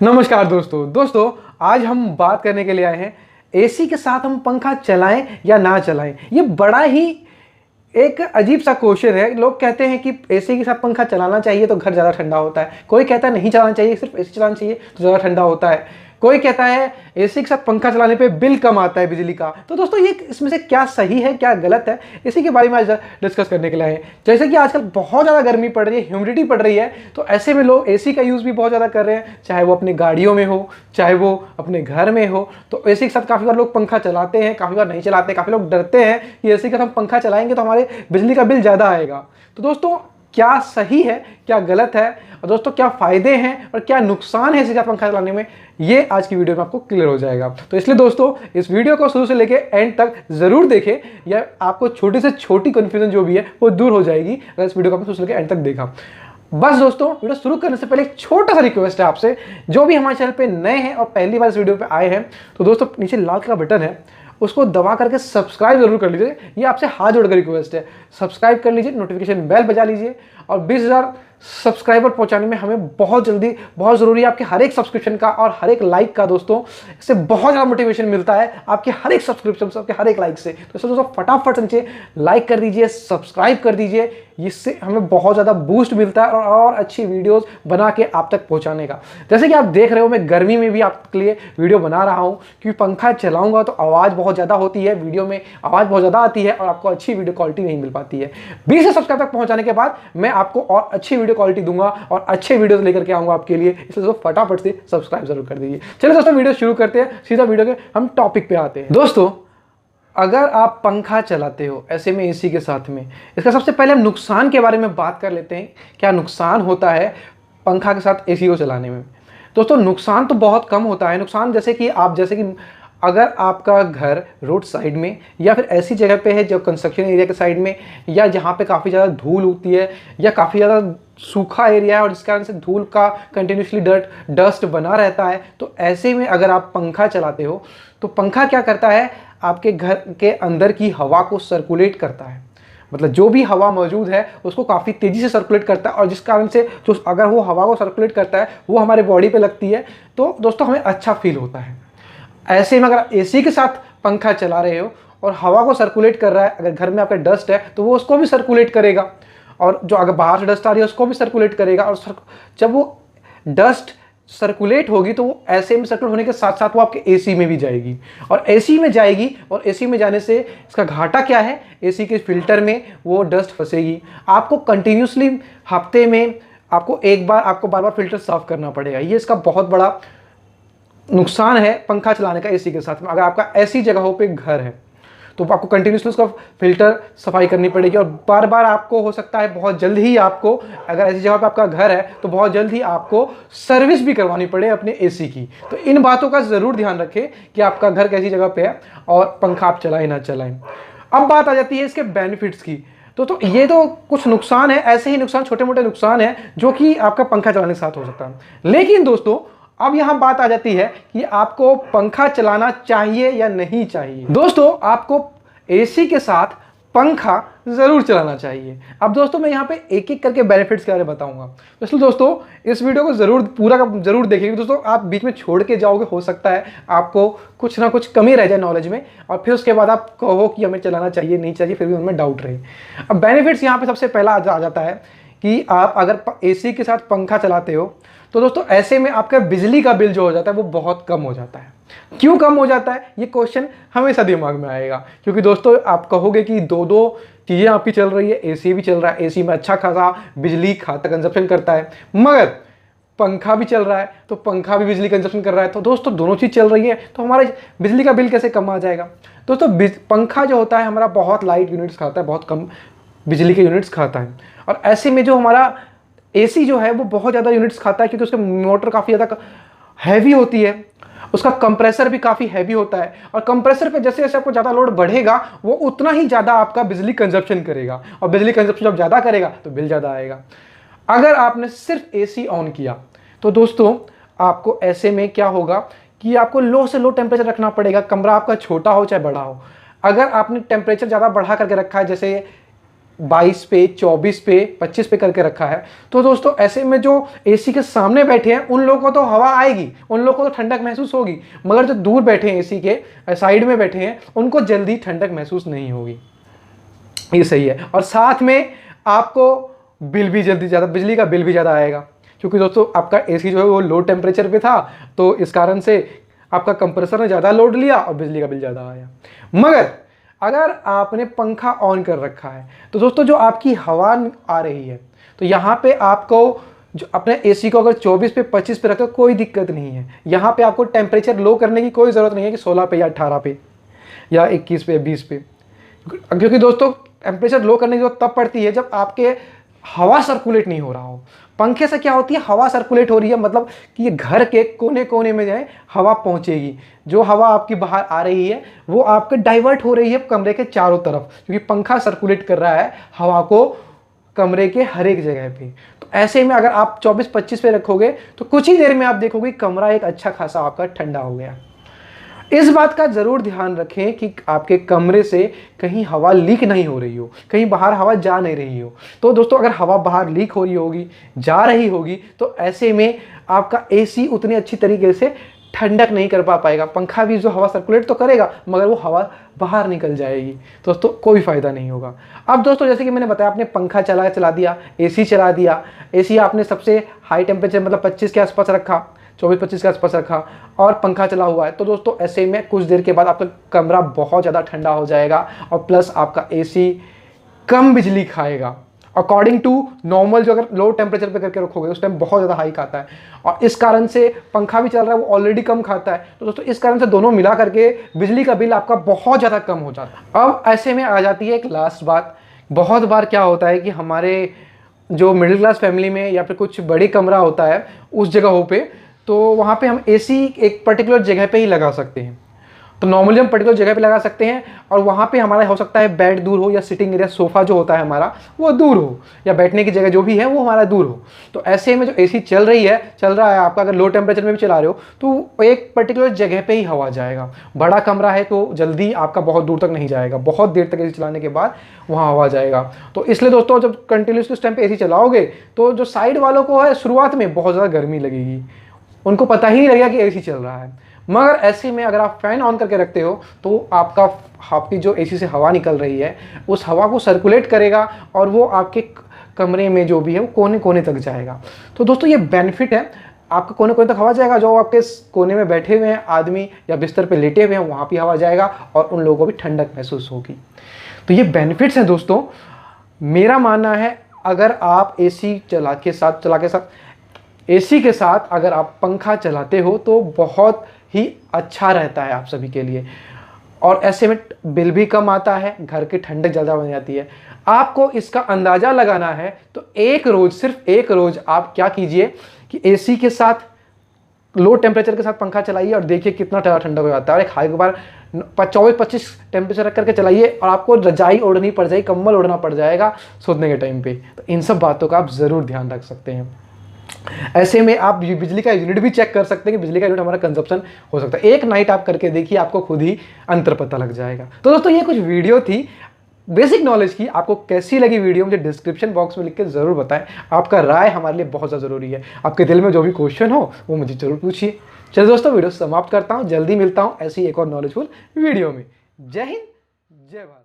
नमस्कार दोस्तों आज हम बात करने के लिए आए हैं एसी के साथ हम पंखा चलाएं या ना चलाएं। ये बड़ा ही एक अजीब सा क्वेश्चन है। लोग कहते हैं कि एसी के साथ पंखा चलाना चाहिए तो घर ज़्यादा ठंडा होता है, कोई कहता है नहीं चलाना चाहिए, सिर्फ एसी चलाना चाहिए तो ज़्यादा ठंडा होता है, कोई कहता है एसी के साथ पंखा चलाने पे बिल कम आता है बिजली का। तो दोस्तों ये इसमें से क्या सही है क्या गलत है, इसी के बारे में आज डिस्कस करने के लिए आए। जैसे कि आजकल बहुत ज़्यादा गर्मी पड़ रही है, ह्यूमिडिटी पड़ रही है, तो ऐसे में लोग एसी का यूज़ भी बहुत ज़्यादा कर रहे हैं, चाहे वो अपनी गाड़ियों में हो चाहे वो अपने घर में हो। तो एसी के साथ काफ़ी बार लोग पंखा चलाते हैं, काफ़ी बार नहीं चलाते। काफ़ी लोग डरते हैं कि एसी के साथ हम पंखा चलाएंगे तो हमारे बिजली का बिल ज़्यादा आएगा। तो दोस्तों क्या सही है क्या गलत है, और दोस्तों क्या फ़ायदे हैं और क्या नुकसान है एसी का पंखा चलाने में, ये आज की वीडियो में आपको क्लियर हो जाएगा। तो इसलिए दोस्तों इस वीडियो को शुरू से लेके एंड तक ज़रूर देखें, या आपको छोटी से छोटी कन्फ्यूजन जो भी है वो दूर हो जाएगी अगर इस वीडियो को आपने शुरू से लेकर एंड तक देखा। बस दोस्तों वीडियो शुरू करने से पहले एक छोटा सा रिक्वेस्ट है आपसे, जो भी हमारे चैनल पे नए हैं और पहली बार इस वीडियो पे आए हैं, तो दोस्तों नीचे लाल कलर का बटन है, उसको दबा करके सब्सक्राइब जरूर कर लीजिए। ये आपसे हाथ जोड़कर रिक्वेस्ट है, सब्सक्राइब कर लीजिए, नोटिफिकेशन बेल बजा लीजिए। और 20,000 सब्सक्राइबर पहुंचाने में हमें बहुत जल्दी बहुत ज़रूरी है आपके हर एक सब्सक्रिप्शन का और हर एक लाइक का। दोस्तों इससे बहुत ज़्यादा मोटिवेशन मिलता है आपके हर एक सब्सक्रिप्शन से, आपके हर एक लाइक से। तो इसलिए दोस्तों फटाफट नीचे लाइक कर दीजिए, सब्सक्राइब कर दीजिए, इससे हमें बहुत ज़्यादा बूस्ट मिलता है और अच्छी वीडियोस बना के आप तक पहुंचाने का। जैसे कि आप देख रहे हो मैं गर्मी में भी आपके लिए वीडियो बना रहा हूं, क्योंकि पंखा चलाऊंगा तो आवाज़ बहुत ज़्यादा होती है, वीडियो में आवाज़ बहुत ज़्यादा आती है और आपको अच्छी वीडियो क्वालिटी नहीं मिल पाती है। 20 सब्सक्राइब तक पहुंचाने के बाद मैं आपको और अच्छी वीडियो क्वालिटी दूंगा और अच्छे वीडियोस लेकर के आऊंगा आपके लिए। इसलिए दोस्तों फटाफट से सब्सक्राइब जरूर कर दीजिए। चलिए दोस्तों वीडियो शुरू करते हैं, सीधा वीडियो के हम टॉपिक पे आते हैं। दोस्तों अगर आप पंखा चलाते हो ऐसे में एसी के साथ में, इसका सबसे पहले हम नुकसान के बारे में बात कर लेते हैं। क्या नुकसान होता है पंखा के साथ एसी को चलाने में? दोस्तों नुकसान तो बहुत कम होता है। नुकसान जैसे कि अगर आपका घर रोड साइड में या फिर ऐसी जगह पे है जो कंस्ट्रक्शन एरिया के साइड में, या जहाँ पे काफ़ी ज़्यादा धूल होती है या काफ़ी ज़्यादा सूखा एरिया है और जिस कारण से धूल का कंटिन्यूसली डस्ट बना रहता है, तो ऐसे में अगर आप पंखा चलाते हो तो पंखा क्या करता है, आपके घर के अंदर की हवा को सर्कुलेट करता है। मतलब जो भी हवा मौजूद है उसको काफ़ी तेज़ी से सर्कुलेट करता है, और जिस कारण से जो अगर वो हवा को सर्कुलेट करता है वो हमारे बॉडी पे लगती है तो दोस्तों हमें अच्छा फील होता है। ऐसे में अगर एसी के साथ पंखा चला रहे हो और हवा को सर्कुलेट कर रहा है, अगर घर में आपका डस्ट है तो वो उसको भी सर्कुलेट करेगा, और जो अगर बाहर से डस्ट आ रही है उसको भी सर्कुलेट करेगा। और जब वो डस्ट सर्कुलेट होगी तो वो ऐसे में सर्कुलेट होने के साथ साथ वो आपके एसी में भी जाएगी, और एसी में जाएगी, और एसी में जाने से इसका घाटा क्या है, एसी के फिल्टर में वो डस्ट फंसेगी। आपको कंटिन्यूसली हफ्ते में आपको बार बार फिल्टर साफ करना पड़ेगा। ये इसका बहुत बड़ा नुकसान है पंखा चलाने का एसी के साथ में। अगर आपका ऐसी जगहों पे घर है तो आपको कंटिन्यूसली उसका फिल्टर सफाई करनी पड़ेगी, और बार बार आपको हो सकता है बहुत जल्द ही आपको, अगर ऐसी जगह पे आपका घर है तो बहुत जल्द ही आपको सर्विस भी करवानी पड़े अपने एसी की। तो इन बातों का ज़रूर ध्यान रखें कि आपका घर कैसी जगह पे है और पंखा आप चलाएं ना चलाएं। अब बात आ जाती है इसके बेनिफिट्स की। तो ये तो कुछ नुकसान है, ऐसे ही नुकसान छोटे मोटे नुकसान है जो कि आपका पंखा चलाने के साथ हो सकता है। लेकिन दोस्तों अब यहां बात आ जाती है कि आपको पंखा चलाना चाहिए या नहीं चाहिए। दोस्तों आपको एसी के साथ पंखा जरूर चलाना चाहिए। अब दोस्तों मैं यहां पे एक एक करके बेनिफिट्स के बारे में बताऊंगा, इसलिए दोस्तों इस वीडियो को जरूर देखिएगा। दोस्तों आप बीच में छोड़ के जाओगे, हो सकता है आपको कुछ ना कुछ कमी रह जाए नॉलेज में, और फिर उसके बाद आप कहो कि हमें चलाना चाहिए नहीं चाहिए, फिर भी उनमें डाउट रहे। अब बेनिफिट्स यहाँ पे सबसे पहला आ जाता है कि आप अगर एसी के साथ पंखा चलाते हो तो दोस्तों ऐसे में आपका बिजली का बिल जो हो जाता है वो बहुत कम हो जाता है। क्यों कम हो जाता है, ये क्वेश्चन हमेशा दिमाग में आएगा, क्योंकि दोस्तों आप कहोगे कि दो चीज़ें आपकी चल रही है, एसी भी चल रहा है, एसी में अच्छा खासा बिजली खाता कंजप्शन करता है, मगर पंखा भी चल रहा है तो पंखा भी बिजली कंजप्शन कर रहा है। तो दोस्तों दोनों चीज़ चल रही है तो हमारा बिजली का बिल कैसे कम आ जाएगा? दोस्तों पंखा जो होता है हमारा बहुत लाइट यूनिट्स खाता है, बहुत कम बिजली के यूनिट्स खाता है, और ऐसे में जो हमारा एसी जो है वो बहुत ज़्यादा यूनिट्स खाता है, क्योंकि उसके मोटर काफ़ी ज़्यादा हैवी होती है, उसका कंप्रेसर भी काफ़ी हैवी होता है, और कंप्रेसर पे जैसे जैसे आपको ज़्यादा लोड बढ़ेगा वो उतना ही ज़्यादा आपका बिजली कंजप्शन करेगा, और बिजली कंजप्शन जब ज़्यादा करेगा तो बिल ज़्यादा आएगा। अगर आपने सिर्फ एसी ऑन किया तो दोस्तों आपको ऐसे में क्या होगा कि आपको लो से लो टेम्परेचर रखना पड़ेगा, कमरा आपका छोटा हो चाहे बड़ा हो। अगर आपने टेम्परेचर ज़्यादा बढ़ा करके रखा है, जैसे 22 पे, 24 पे, 25 पे करके रखा है। तो दोस्तों ऐसे में जो एसी के सामने बैठे हैं उन लोगों को तो हवा आएगी, उन लोगों को तो ठंडक महसूस होगी, मगर जो दूर बैठे हैं एसी के साइड में बैठे हैं उनको जल्दी ठंडक महसूस नहीं होगी। ये सही है। और साथ में आपको बिल भी जल्दी ज़्यादा, बिजली का बिल भी ज़्यादा आएगा, क्योंकि दोस्तों आपका एसी जो है वो लो टेम्परेचर पे था, तो इस कारण से आपका कंप्रेसर ने ज़्यादा लोड लिया और बिजली का बिल ज़्यादा आया। मगर अगर आपने पंखा ऑन कर रखा है तो दोस्तों जो आपकी हवा आ रही है, तो यहाँ पे आपको जो अपने एसी को अगर 24 पे 25 पे रखो कोई दिक्कत नहीं है। यहाँ पे आपको टेम्परेचर लो करने की कोई ज़रूरत नहीं है कि 16 पे या 18 पे या 21 पे 20 पे, क्योंकि दोस्तों टेम्परेचर लो करने की जरूरत तब पड़ती है जब आपके हवा सर्कुलेट नहीं हो रहा हो। पंखे से क्या होती है, हवा सर्कुलेट हो रही है, मतलब कि ये घर के कोने कोने में जाए हवा पहुंचेगी। जो हवा आपकी बाहर आ रही है वो आपके डाइवर्ट हो रही है कमरे के चारों तरफ, क्योंकि पंखा सर्कुलेट कर रहा है हवा को कमरे के हर एक जगह पे। तो ऐसे में अगर आप 24-25 पे रखोगे तो कुछ ही देर में आप देखोगे कमरा एक अच्छा खासा आपका ठंडा हो गया। इस बात का जरूर ध्यान रखें कि आपके कमरे से कहीं हवा लीक नहीं हो रही हो, कहीं बाहर हवा जा नहीं रही हो। तो दोस्तों अगर हवा बाहर लीक हो रही होगी, जा रही होगी, तो ऐसे में आपका एसी उतनी अच्छी तरीके से ठंडक नहीं कर पाएगा। पंखा भी जो हवा सर्कुलेट तो करेगा मगर वो हवा बाहर निकल जाएगी, तो दोस्तों कोई फायदा नहीं होगा। अब दोस्तों जैसे कि मैंने बताया, आपने पंखा चला दिया, एसी चला दिया, एसी आपने सबसे हाई टेम्परेचर मतलब 25 के आसपास रखा, 24-25 के आसपास रखा और पंखा चला हुआ है, तो दोस्तों ऐसे में कुछ देर के बाद आपका कमरा बहुत ज़्यादा ठंडा हो जाएगा और प्लस आपका एसी कम बिजली खाएगा अकॉर्डिंग टू नॉर्मल। जो अगर लो टेम्परेचर पे करके रखोगे उस टाइम बहुत ज़्यादा हाई खाता है, और इस कारण से पंखा भी चल रहा है वो ऑलरेडी कम खाता है। तो दोस्तों इस कारण से दोनों मिला करके बिजली का बिल आपका बहुत ज़्यादा कम हो जाता है। अब ऐसे में आ जाती है एक लास्ट बात। बहुत बार क्या होता है कि हमारे जो मिडिल क्लास फैमिली में या फिर कुछ बड़ी कमरा होता है उस जगहों पे, तो वहाँ पे हम एसी एक पर्टिकुलर जगह पे ही लगा सकते हैं। तो नॉर्मली हम पर्टिकुलर जगह पे लगा सकते हैं और वहाँ पे हमारा हो सकता है बेड दूर हो या सिटिंग एरिया सोफ़ा जो होता है हमारा वो दूर हो, या बैठने की जगह जो भी है वो हमारा दूर हो। तो ऐसे में जो एसी चल रहा है आपका, अगर लो टेम्परेचर में भी चला रहे हो तो एक पर्टिकुलर जगह पे ही हवा जाएगा। बड़ा कमरा है तो जल्दी आपका बहुत दूर तक नहीं जाएगा, बहुत देर तक एसी चलाने के बाद वहाँ हवा जाएगा। तो इसलिए दोस्तों जब कंटिन्यूसली उस टाइम पे एसी चलाओगे तो जो साइड वालों को है शुरुआत में बहुत ज़्यादा गर्मी लगेगी, उनको पता ही नहीं लगेगा कि एसी चल रहा है। मगर ऐसे में अगर आप फैन ऑन करके रखते हो तो आपकी जो एसी से हवा निकल रही है उस हवा को सर्कुलेट करेगा और वो आपके कमरे में जो भी है वो कोने कोने तक जाएगा। तो दोस्तों ये बेनिफिट है, आपका कोने कोने तक हवा जाएगा। जो आपके कोने में बैठे हुए हैं आदमी या बिस्तर पे लेटे हुए हैं वहाँ भी हवा जाएगा और उन लोगों को भी ठंडक महसूस होगी। तो ये बेनिफिट्स हैं दोस्तों। मेरा मानना है अगर आप एसी के साथ अगर आप पंखा चलाते हो तो बहुत ही अच्छा रहता है आप सभी के लिए, और ऐसे में बिल भी कम आता है, घर की ठंडक ज़्यादा बन जाती है। आपको इसका अंदाज़ा लगाना है तो सिर्फ एक रोज़ आप क्या कीजिए कि एसी के साथ लो टेम्परेचर के साथ पंखा चलाइए और देखिए कितना ठंडक हो जाता है। और एक हाई बार 24-25 टेम्परेचर रख करके चलाइए और आपको रजाई ओढ़नी पड़ जाएगी, कंबल ओढ़ना पड़ जाएगा सोने के टाइम पे। तो इन सब बातों का आप ज़रूर ध्यान रख सकते हैं। ऐसे में आप बिजली का यूनिट भी चेक कर सकते हैं कि बिजली का यूनिट हमारा कंजप्शन हो सकता है। एक नाइट आप करके देखिए, आपको खुद ही अंतर पता लग जाएगा। तो दोस्तों ये कुछ वीडियो थी बेसिक नॉलेज की। आपको कैसी लगी वीडियो मुझे डिस्क्रिप्शन बॉक्स में लिख के ज़रूर बताएं। आपका राय हमारे लिए बहुत ज़्यादा ज़रूरी है। आपके दिल में जो भी क्वेश्चन हो वो मुझे ज़रूर पूछिए। चलिए दोस्तों वीडियो समाप्त करता हूँ, जल्दी मिलता हूँ ऐसी एक और नॉलेजफुल वीडियो में। जय हिंद, जय भारत।